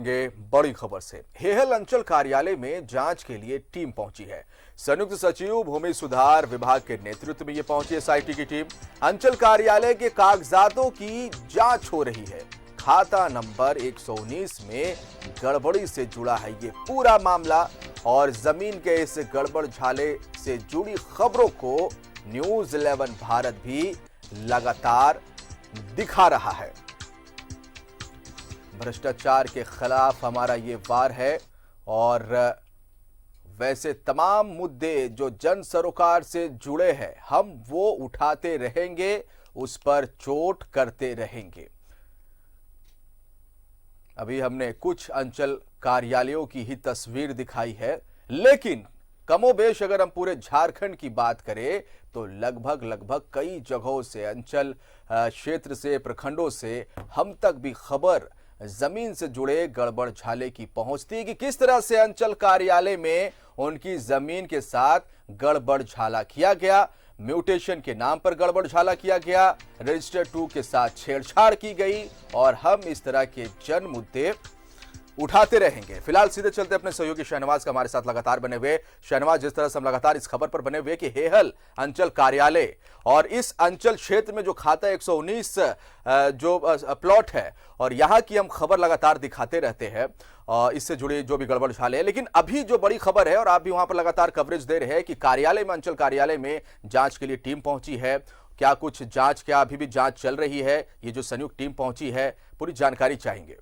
करेंगे बड़ी खबर से। हेहल अंचल कार्यालय में जांच के लिए टीम पहुंची है। संयुक्त सचिव भूमि सुधार विभाग के नेतृत्व में ये पहुंची एसआईटी की टीम। अंचल कार्यालय के कागजातों की जांच हो रही है। खाता नंबर 119 में गड़बड़ी से जुड़ा है ये पूरा मामला और जमीन के इस गड़बड़ झाले से जुड़ी खबरों को न्यूज 11 भारत भी लगातार दिखा रहा है। भ्रष्टाचार के खिलाफ हमारा ये वार है और वैसे तमाम मुद्दे जो जन सरोकार से जुड़े हैं हम वो उठाते रहेंगे, उस पर चोट करते रहेंगे। अभी हमने कुछ अंचल कार्यालयों की ही तस्वीर दिखाई है, लेकिन कमोबेश अगर हम पूरे झारखंड की बात करें तो लगभग कई जगहों से, अंचल क्षेत्र से, प्रखंडों से हम तक भी खबर जमीन से जुड़े गड़बड़ झाले की पहुंचती कि किस तरह से अंचल कार्यालय में उनकी जमीन के साथ गड़बड़ झाला किया गया, म्यूटेशन के नाम पर गड़बड़ झाला किया गया, रजिस्टर 2 के साथ छेड़छाड़ की गई और हम इस तरह के जन मुद्दे उठाते रहेंगे। फिलहाल सीधे चलते अपने सहयोगी शहनवाज का हमारे साथ लगातार बने हुए। शहनवाज, जिस तरह से हम लगातार इस खबर पर बने हुए कि हेहल अंचल कार्यालय और इस अंचल क्षेत्र में जो खाता 119 जो प्लॉट है और यहां की हम खबर लगातार दिखाते रहते हैं और इससे जुड़ी जो भी गड़बड़ झाले है, लेकिन अभी जो बड़ी खबर है और आप भी वहां पर लगातार कवरेज दे रहे हैं कि कार्यालय में, अंचल कार्यालय में जांच के लिए टीम पहुंची है। क्या कुछ जांच, क्या अभी भी जांच चल रही है? ये जो संयुक्त टीम पहुंची है, पूरी जानकारी चाहेंगे।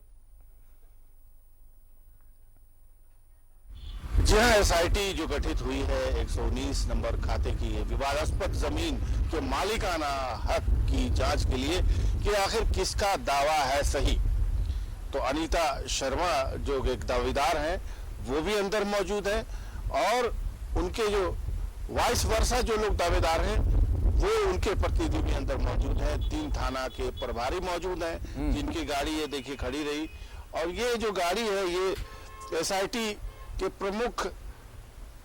जी हाँ, एसआईटी जो गठित हुई है 119 नंबर खाते की विवादास्पद जमीन के मालिकाना हक की जांच के लिए कि आखिर किसका दावा है सही। तो अनीता शर्मा जो एक दावेदार हैं वो भी अंदर मौजूद है और उनके जो वाइस वर्सा जो लोग दावेदार हैं वो उनके प्रतिनिधि भी अंदर मौजूद है। 3 थाना के प्रभारी मौजूद हैं जिनकी गाड़ी ये देखिए खड़ी रही और ये जो गाड़ी है ये एसआईटी के प्रमुख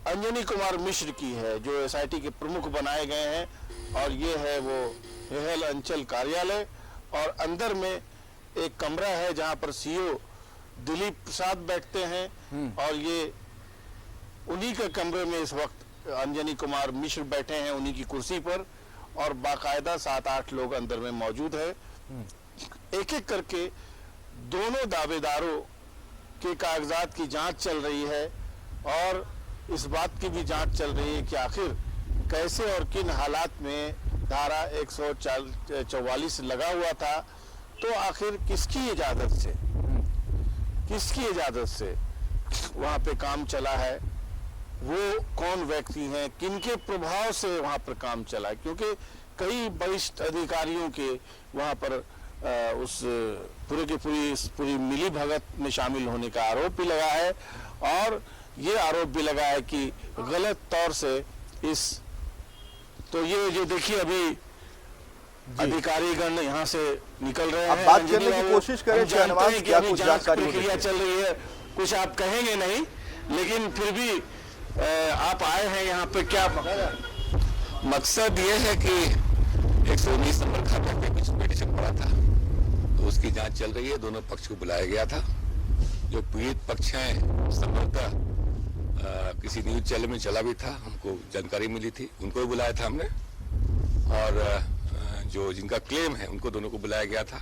अंजनी कुमार मिश्र की है, जो एसआईटी के प्रमुख बनाए गए हैं और ये है वो हेहल अंचल कार्यालय और अंदर में एक कमरा है जहां पर सीओ दिलीप प्रसाद बैठते हैं और ये उन्हीं के कमरे में इस वक्त अंजनी कुमार मिश्र बैठे हैं उन्हीं की कुर्सी पर और बाकायदा 7-8 लोग अंदर में मौजूद है। एक एक करके दोनों दावेदारों के कागजात की जांच चल रही है और इस बात की भी जांच चल रही है कि आखिर कैसे और किन हालात में धारा 144 लगा हुआ था, तो आखिर किसकी इजाजत से वहां पे काम चला है, वो कौन व्यक्ति हैं, किनके प्रभाव से वहां पर काम चला है, क्योंकि कई वरिष्ठ अधिकारियों के वहां पर उस पूरी मिली भगत में शामिल होने का आरोप भी लगा है और ये आरोप भी लगा है कि गलत तौर से तो ये जो देखिए अभी अधिकारीगण यहाँ से निकल रहे हैं। बात करने की कोशिश करें शहनवाज, क्या कुछ जानकारी प्रक्रिया चल रही है, कुछ आप कहेंगे नहीं, लेकिन फिर भी आप आए हैं यहाँ पे, क्या मकसद ये है कि 119 नंबर खाता पे कुछ पिटीशन पड़ा था तो उसकी जांच चल रही है। दोनों पक्ष को बुलाया गया था। जो पीड़ित पक्ष हैं संभवतः किसी न्यूज चैनल में चला भी था, हमको जानकारी मिली थी, उनको भी बुलाया था हमने और जो जिनका क्लेम है उनको दोनों को बुलाया गया था।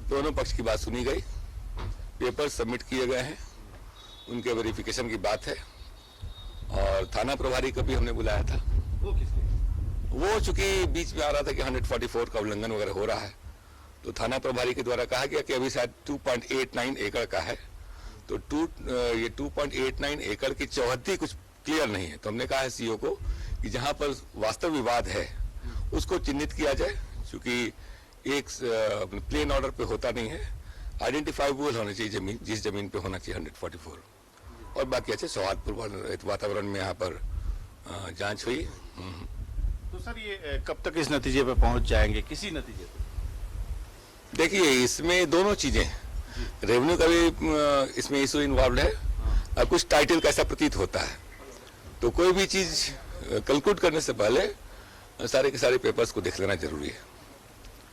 दोनों पक्ष की बात सुनी गई, पेपर सबमिट किए गए हैं, उनके वेरिफिकेशन की बात है और थाना प्रभारी को भी हमने बुलाया था। वो चूंकि बीच में आ रहा था कि 144 का उल्लंघन वगैरह हो रहा है तो थाना प्रभारी के द्वारा कहा गया कि अभी शायद 2.89 एकड़ का है तो ये 2.89 एकड़ की चौहद्दी कुछ क्लियर नहीं है। तो हमने कहा है सीओ को कि जहां पर वास्तव विवाद है उसको चिन्हित किया जाए, क्योंकि एक प्लेन ऑर्डर पे होता नहीं है, आइडेंटिफाइबल होनी चाहिए जमीन, जिस जमीन पे होना चाहिए 144 और बाकी अच्छे सौहार्दपूर्ण वातावरण में यहाँ पर जांच हुई। तो सर ये कब तक इस नतीजे पे पहुंच जाएंगे, किसी नतीजे पे? देखिए इसमें दोनों चीजें, रेवेन्यू का भी इसमें इशू इन्वॉल्व है और कुछ टाइटल कैसा प्रतीत होता है, तो कोई भी चीज कंक्लूड करने से पहले सारे के सारे पेपर्स को देख लेना जरूरी है।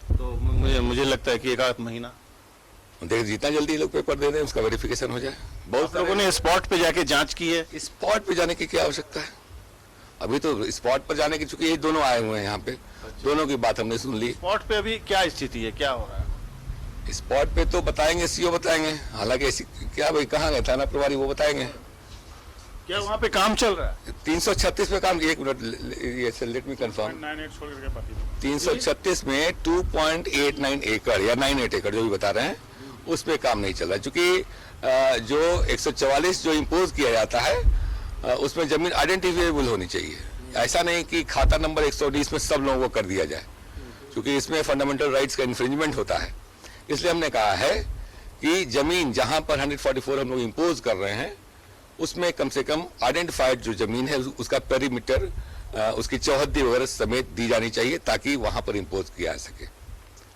तो मुझे लगता है कि 1 आध महीना देखिए जितना जल्दी लोग पेपर दे दें उसका वेरिफिकेशन हो जाए। बहुत लोगों ने स्पॉट पे जाके जांच की है। स्पॉट पे जाने की क्या आवश्यकता है? अभी तो स्पॉट पर जाने की, चूंकि ये दोनों आए हुए हैं यहाँ पे, दोनों की बात हमने सुन ली। स्पॉट पे अभी क्या स्थिति है, क्या हो रहा है? स्पॉट पे तो बताएंगे, सीओ बताएंगे। हालांकि ऐसी क्या भाई, कहाँ गए थाना प्रभारी, वो बताएंगे। क्या वहाँ पे काम चल रहा है? 336 पे काम, एक मिनट, ये लेट मी कंफर्म। 336 में 2.89 एकड़ या 98 एकड़ जो भी बता रहे हैं, उस पे काम नहीं चल रहा है। चूंकि जो 144 जो इम्पोज किया जाता है उसमें जमीन आइडेंटिफिएबल होनी चाहिए। ऐसा नहीं कि खाता नंबर 119 में सब लोगों को कर दिया जाए, क्योंकि इसमें फंडामेंटल राइट्स का इन्फ्रिंजमेंट होता है। इसलिए हमने कहा है कि जमीन जहां पर 144 हम लोग इम्पोज कर रहे हैं, उसमें कम से कम आइडेंटिफाइड जो जमीन है उसका पेरीमीटर, उसकी चौहद्दी वगैरह समेत दी जानी चाहिए, ताकि वहां पर इम्पोज किया जा सके।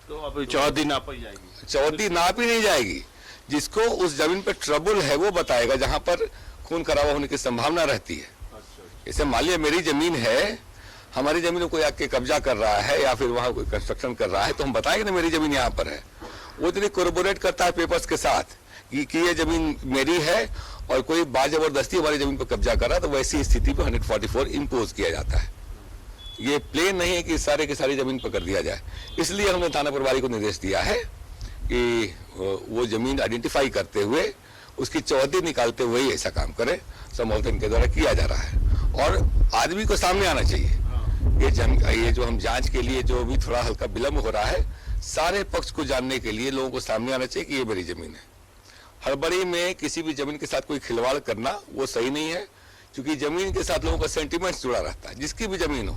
तो अब चौहद्दी नापी जाएगी? चौहद्दी नापी नहीं जाएगी। जिसको उस जमीन पर ट्रबल है वो बताएगा, जहां पर खून खराबा होने की संभावना रहती है। जैसे मान लिया मेरी जमीन है, हमारी जमीन में कोई आके कब्जा कर रहा है या फिर वहां कोई कंस्ट्रक्शन कर रहा है, तो हम बताएंगे ना मेरी जमीन यहाँ पर है। वो यदि कोरोबोरेट करता है पेपर्स के साथ कि ये जमीन मेरी है और कोई बाजबरदस्ती हमारी जमीन पर कब्जा कर रहा है, तो वैसी स्थिति पर 144 इम्पोज किया जाता है। ये प्लेन नहीं है कि सारे की सारी जमीन पर कर दिया जाए। इसलिए हमने थाना प्रभारी को निर्देश दिया है कि वो जमीन आइडेंटिफाई करते हुए उसकी चौहद्दी निकालते हुए ही ऐसा काम करे। संभवतः इनके द्वारा किया जा रहा है और आदमी को सामने आना चाहिए। ये जो हम जांच के लिए जो भी थोड़ा हल्का विलंब हो रहा है, सारे पक्ष को जानने के लिए लोगों को सामने आना चाहिए कि ये मेरी जमीन है। हड़बड़ी में किसी भी जमीन के साथ कोई खिलवाड़ करना वो सही नहीं है, क्योंकि जमीन के साथ लोगों का सेंटिमेंट जुड़ा रहता है। जिसकी भी जमीन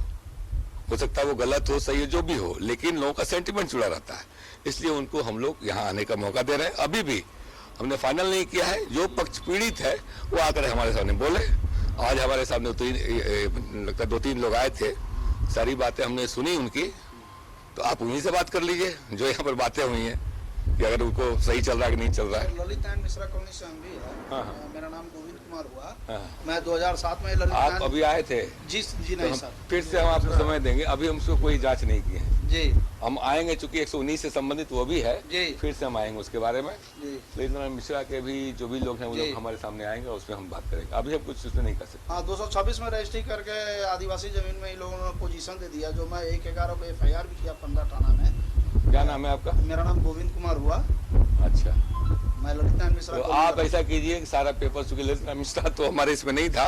हो सकता है वो गलत हो, सही हो, जो भी हो, लेकिन लोगों का सेंटिमेंट जुड़ा रहता है। इसलिए उनको हम लोग यहाँ आने का मौका दे रहे हैं। अभी भी हमने फाइनल नहीं किया है। जो पक्ष पीड़ित है वो आकर हमारे सामने बोले। आज हमारे सामने लगता 2-3 लोग आए थे, सारी बातें हमने सुनी उनकी। तो आप उन्हीं से बात कर लीजिए जो यहाँ पर बातें हुई हैं, कि अगर उनको सही चल रहा है कि नहीं चल रहा है। ललितायन मिश्रा कॉलोनी से हम भी है। हाँ। मेरा नाम गोविंद कुमार हुआ। हाँ। मैं 2007 में आप अभी आए थे? जी नहीं सर। फिर से हम आपको समय देंगे। अभी हम उसको कोई जांच नहीं की है जी। हम आएंगे, चूंकि 119 से संबंधित वो भी है जी। फिर से हम आएंगे उसके बारे में। जी। मिश्रा के भी जो भी लोग हैं वो लोग हमारे सामने आएंगे, उसमें हम बात करेंगे। अभी हम कुछ उसमें नहीं कर सकते। हाँ, 226 में रजिस्ट्री करके आदिवासी जमीन में इन लोगों ने पोजीशन दे दिया, जो मैं 1/11 को FIR भी किया 15 थाना में। क्या नाम है आपका? मेरा नाम गोविंद कुमार हुआ। अच्छा, मैं ललितायन मिश्रा। तो आप ऐसा कीजिए कि सारा पेपर, चूंकि ललित मिश्रा तो हमारे इसमें नहीं था,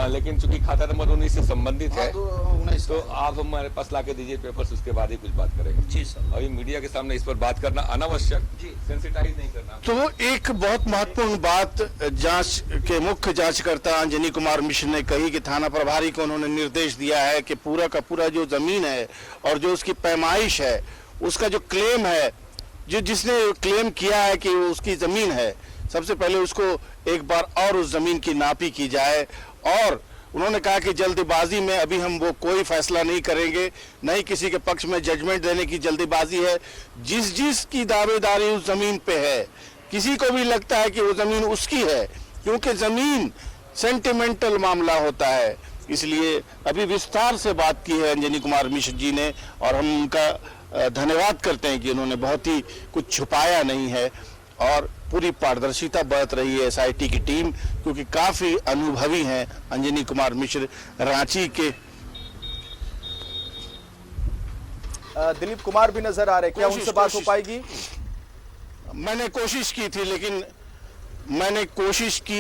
लेकिन चूंकि खाता नंबर 19 से संबंधित है, तो आप हमारे पास लाके दीजिए पेपर्स, उसके बाद ही कुछ बात करेंगे। जी सर। अभी मीडिया के सामने इस पर बात करना अनावश्यक, सेंसिटाइज नहीं करना। तो एक बहुत महत्वपूर्ण बात जांच के मुख्य जांचकर्ता अंजनी कुमार मिश्र ने कही कि थाना प्रभारी को उन्होंने निर्देश दिया है कि पूरा का पूरा जो जमीन है और जो उसकी पैमाइश है, उसका जो क्लेम है, जो जिसने क्लेम किया है कि वो उसकी जमीन है, सबसे पहले उसको एक बार और उस जमीन की नापी की जाए। और उन्होंने कहा कि जल्दबाजी में अभी हम वो कोई फैसला नहीं करेंगे, न ही किसी के पक्ष में जजमेंट देने की जल्दीबाजी है। जिस की दावेदारी उस जमीन पे है, किसी को भी लगता है कि वो जमीन उसकी है, क्योंकि जमीन सेंटिमेंटल मामला होता है। इसलिए अभी विस्तार से बात की है अंजनी कुमार मिश्र जी ने, और हम उनका धन्यवाद करते हैं कि उन्होंने बहुत ही कुछ छुपाया नहीं है और पूरी पारदर्शिता बरत रही है SIT की टीम, क्योंकि काफी अनुभवी हैं अंजनी कुमार मिश्र रांची के। दिलीप कुमार भी नजर आ रहे, क्या उनसे बात हो पाएगी? मैंने कोशिश की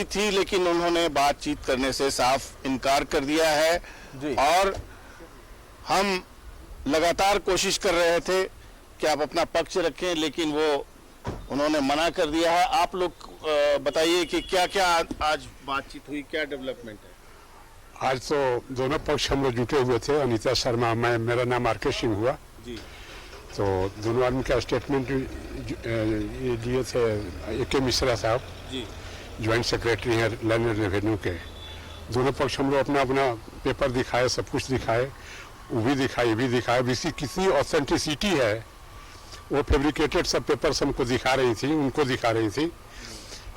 थी लेकिन उन्होंने बातचीत करने से साफ इनकार कर दिया है जी। और हम लगातार कोशिश कर रहे थे कि आप अपना पक्ष रखें, लेकिन वो उन्होंने मना कर दिया है। आप लोग बताइए कि क्या क्या आज बातचीत हुई, क्या डेवलपमेंट है? आज तो दोनों पक्ष हम लोग जुटे हुए थे। अनीता शर्मा, मेरा नाम RK सिंह हुआ जी। तो दोनों आदमी का स्टेटमेंट ये दिए थे। AK मिश्रा साहब जी, ज्वाइंट सेक्रेटरी हैं लैंड रेवेन्यू के। दोनों पक्ष हम लोग अपना अपना पेपर दिखाए, सब कुछ दिखाए, वो भी दिखाए, ये भी दिखाए। इसकी कितनी ऑथेंटिसिटी है, वो फैब्रिकेटेड सब पेपर्स हमको दिखा रही थी, उनको दिखा रही थी।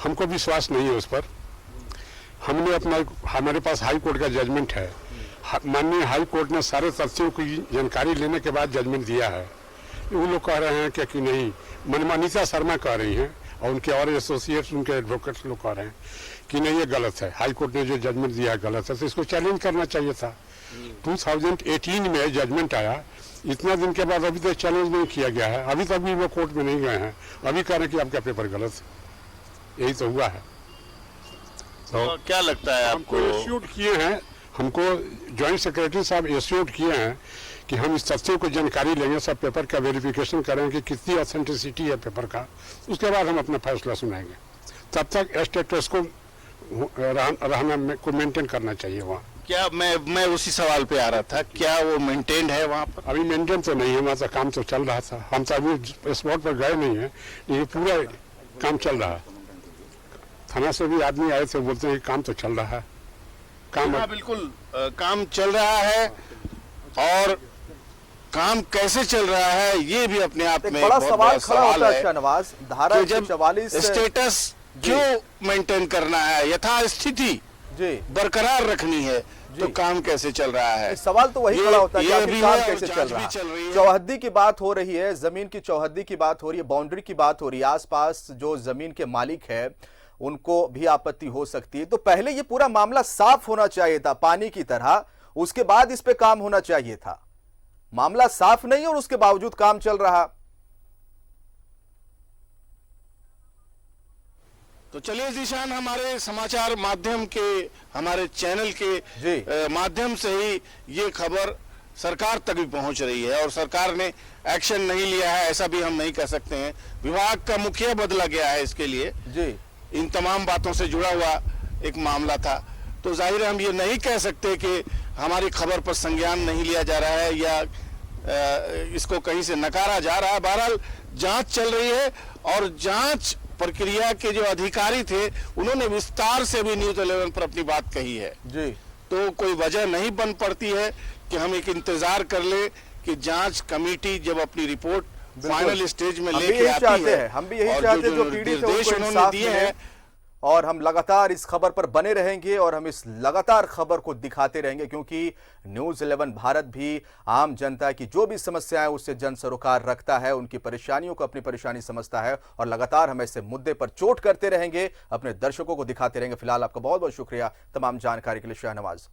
हमको विश्वास नहीं है उस पर। हमने हमारे पास हाई कोर्ट का जजमेंट है। माननीय हाई कोर्ट ने सारे तथ्यों की जानकारी लेने के बाद जजमेंट दिया है। वो लोग कह रहे हैं कि नहीं, मनमानीता शर्मा कह रही हैं और उनके और एसोसिएट्स, उनके एडवोकेट्स लोग कह रहे हैं कि नहीं ये गलत है, हाई कोर्ट ने जो जजमेंट दिया है गलत है, तो इसको चैलेंज करना चाहिए था। 2018 में जजमेंट आया, इतना दिन के बाद अभी तक चैलेंज नहीं किया गया है, अभी तक भी वो कोर्ट में नहीं गए हैं, अभी कह रहे हैं कि आपका पेपर गलत है। यही तो हुआ है। तो क्या लगता है हमको आपको? इश्यूड किए हैं, हमको ज्वाइंट सेक्रेटरी साहब इश्यूड किए हैं कि हम इस तथ्यों को जानकारी लेंगे, सब पेपर का वेरिफिकेशन करेंगे कि कितनी ऑथेंटिसिटी है पेपर का, उसके बाद हम अपना फैसला सुनाएंगे। तब तक स्टेटस को रहना को मेंटेन करना चाहिए वहाँ। क्या मैं उसी सवाल पे आ रहा था, क्या वो मेंटेन्ड है वहाँ पर? अभी मेंटेन तो नहीं है, हमारा काम तो चल रहा था, हम तो अभी स्पॉट पर गए नहीं है, ये पूरा काम चल रहा है। थाना से भी आदमी आए थे, बोलते हैं काम तो चल रहा है। काम हाँ बिल्कुल, काम चल रहा है, और काम कैसे चल रहा है ये भी अपने आप एक में बड़ा बहुत सवाल खड़ा होता है है शाहनवाज, धारा कि जब 144 स्टेटस क्यों मेंटेन करना है, यथास्थिति जी बरकरार रखनी है, तो काम कैसे चल रहा है? सवाल तो वही खड़ा होता है कि ये आखिर भी काम है और कैसे जांच चल भी रहा चल रही है। है। चौहद्दी की बात हो रही है, जमीन की चौहद्दी की बात हो रही है, बाउंड्री की बात हो रही है, आसपास जो जमीन के मालिक है उनको भी आपत्ति हो सकती है। तो पहले ये पूरा मामला साफ होना चाहिए था, पानी की तरह, उसके बाद इस पे काम होना चाहिए था। मामला साफ नहीं और उसके बावजूद काम चल रहा। तो चलिए जीशान, हमारे समाचार माध्यम के, हमारे चैनल के माध्यम से ही ये खबर सरकार तक भी पहुंच रही है, और सरकार ने एक्शन नहीं लिया है ऐसा भी हम नहीं कह सकते हैं। विभाग का मुखिया बदला गया है इसके लिए जी, इन तमाम बातों से जुड़ा हुआ एक मामला था, तो जाहिर है हम ये नहीं कह सकते कि हमारी खबर पर संज्ञान नहीं लिया जा रहा है या इसको कहीं से नकारा जा रहा है। बहरहाल जांच चल रही है, और जांच प्रक्रिया के जो अधिकारी थे उन्होंने विस्तार से भी न्यूज़ 11 पर अपनी बात कही है जी। तो कोई वजह नहीं बन पड़ती है कि हम एक इंतजार कर ले कि जांच कमेटी जब अपनी रिपोर्ट फाइनल स्टेज में लेके आती है, हम भी यही और चाहते हैं, जो पीड़ित है उनको इंसाफ मिले, और हम लगातार इस खबर पर बने रहेंगे और हम इस लगातार खबर को दिखाते रहेंगे, क्योंकि न्यूज़ 11 भारत भी आम जनता की जो भी समस्याएं उससे जन सरोकार रखता है, उनकी परेशानियों को अपनी परेशानी समझता है, और लगातार हम ऐसे मुद्दे पर चोट करते रहेंगे, अपने दर्शकों को दिखाते रहेंगे। फिलहाल आपका बहुत बहुत शुक्रिया तमाम जानकारी के लिए शाहनवाज।